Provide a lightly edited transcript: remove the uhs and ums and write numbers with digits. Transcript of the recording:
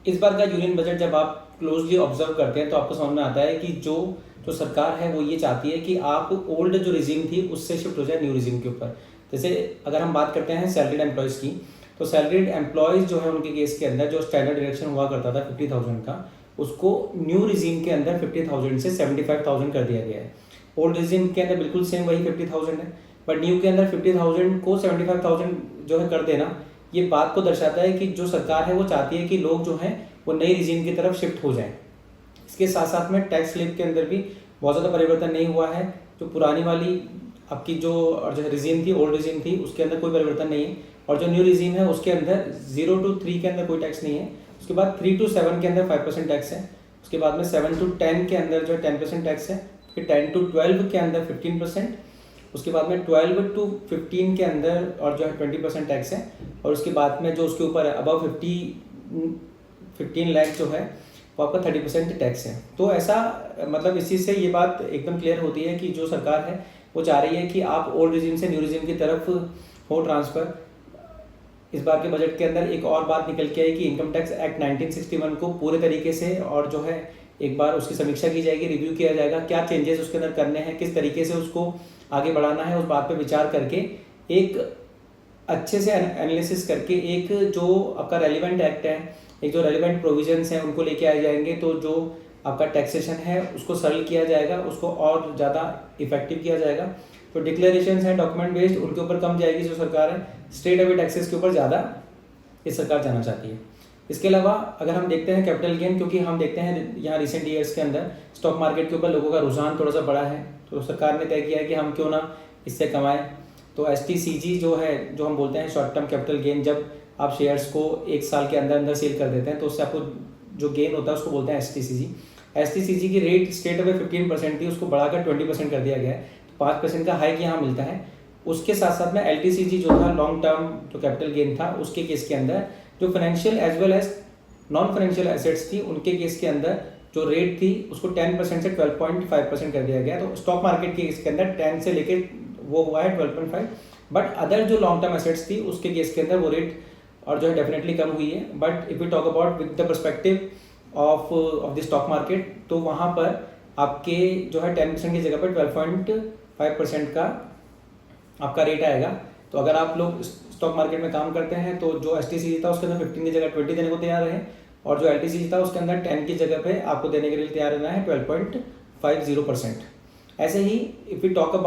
इस बार का union budget जब आप क्लोजली ऑब्जर्व करते हैं तो आपको समझ में आता है कि जो जो सरकार है वो ये चाहती है कि आप ओल्ड जो रिजीम थी उससे शिफ्ट हो जाए न्यू रिजीम के ऊपर। जैसे अगर हम बात करते हैं सैलरीड एम्प्लॉयज़ की, तो सैलरीड एम्प्लॉयज़ जो है उनके केस के अंदर जो स्टैंडर्ड डिडक्शन हुआ करता था 50,000 का, उसको न्यू रिजीम के अंदर 50,000 से 75,000 कर दिया गया है। ओल्ड रिजीम के अंदर बिल्कुल सेम वही 50,000 है, बट न्यू के अंदर 50,000 को 75,000 जो है कर देना, ये बात को दर्शाता है कि जो सरकार है वो चाहती है कि लोग जो हैं वो नई रिजीम की तरफ शिफ्ट हो जाएं। इसके साथ साथ में टैक्स स्लैब के अंदर भी बहुत ज़्यादा परिवर्तन नहीं हुआ है। जो पुरानी वाली आपकी जो रिजीम थी, ओल्ड रिजीम थी, उसके अंदर कोई परिवर्तन नहीं है, और जो न्यू रिजीम है उसके अंदर 0 to 3 के अंदर कोई टैक्स नहीं है। उसके बाद 3 to 7 के अंदर 5% टैक्स है। उसके बाद में 7 to 10 के अंदर जो है 10% टैक्स है। फिर 10 to 12 के अंदर 15%। उसके बाद में 12 to 15 के अंदर और जो है 20% टैक्स है। और उसके बाद में जो उसके ऊपर है अबव 15 लाख जो है वो आपका 30% टैक्स है। तो ऐसा मतलब इसी से ये बात एकदम क्लियर होती है कि जो सरकार है वो चाह रही है कि आप ओल्ड रिजीम से न्यू रिजीम की तरफ हो ट्रांसफ़र। इस बार के बजट के अंदर एक और बात निकल के आई कि इनकम टैक्स एक्ट 1961 को पूरे तरीके से और जो है एक बार उसकी समीक्षा की जाएगी, रिव्यू किया जाएगा, क्या चेंजेस उसके अंदर करने हैं, किस तरीके से उसको आगे बढ़ाना है, उस बात पे विचार करके एक अच्छे से एनालिसिस करके एक जो आपका रेलिवेंट एक्ट है, एक जो रेलिवेंट प्रोविजंस हैं उनको लेके आए जाएंगे। तो जो आपका टैक्सेशन है उसको सरल किया जाएगा, उसको और ज़्यादा इफेक्टिव किया जाएगा। तो डिक्लेरेशन है डॉक्यूमेंट बेस्ड, उनके ऊपर कम जाएगी जो सरकार है, स्टेट अवे टैक्सेस के ऊपर ज़्यादा ये सरकार जाना चाहती है। इसके अलावा अगर हम देखते हैं कैपिटल गेन, क्योंकि हम देखते हैं यहाँ रिसेंट ईयर्स के अंदर स्टॉक मार्केट के ऊपर लोगों का रुझान थोड़ा सा बड़ा है, तो सरकार ने तय किया है कि हम क्यों ना इससे कमाएं। तो STCG जो है, जो हम बोलते हैं शॉर्ट टर्म कैपिटल गेन, जब आप शेयर्स को एक साल के अंदर अंदर सेल कर देते हैं तो उससे आपको जो गेन होता है उसको बोलते हैं STCG की रेट स्टेट अवे 15% थी, उसको बढ़ाकर 20% कर दिया गया है। तो 5% का हाइक यहाँ मिलता है। उसके साथ साथ में LTCG जो था लॉन्ग टर्म जो कैपिटल गेन था, उसके केस के अंदर जो financial as well as non financial assets थी उनके केस के अंदर जो रेट थी उसको 10% से 12.5% कर दिया गया। तो स्टॉक मार्केट के केस के अंदर 10 से लेके वो हुआ है 12.5, बट अदर जो लॉन्ग टर्म एसेट्स थी उसके केस के अंदर वो रेट और जो है डेफिनेटली कम हुई है। But if we talk about with the perspective of the stock market, तो वहाँ पर आपके जो है 10% की जगह पर 12.5% का आपका रेट आएगा। तो अगर आप लोग स्टॉक मार्केट में काम करते हैं तो जो STCG था उसके अंदर 15 की जगह 20 देने को तैयार है, और जो LTCG था उसके अंदर 10 की जगह पे आपको देने के लिए तैयार रहना है 12.50%। ऐसे ही इफ वी टॉक अबाउट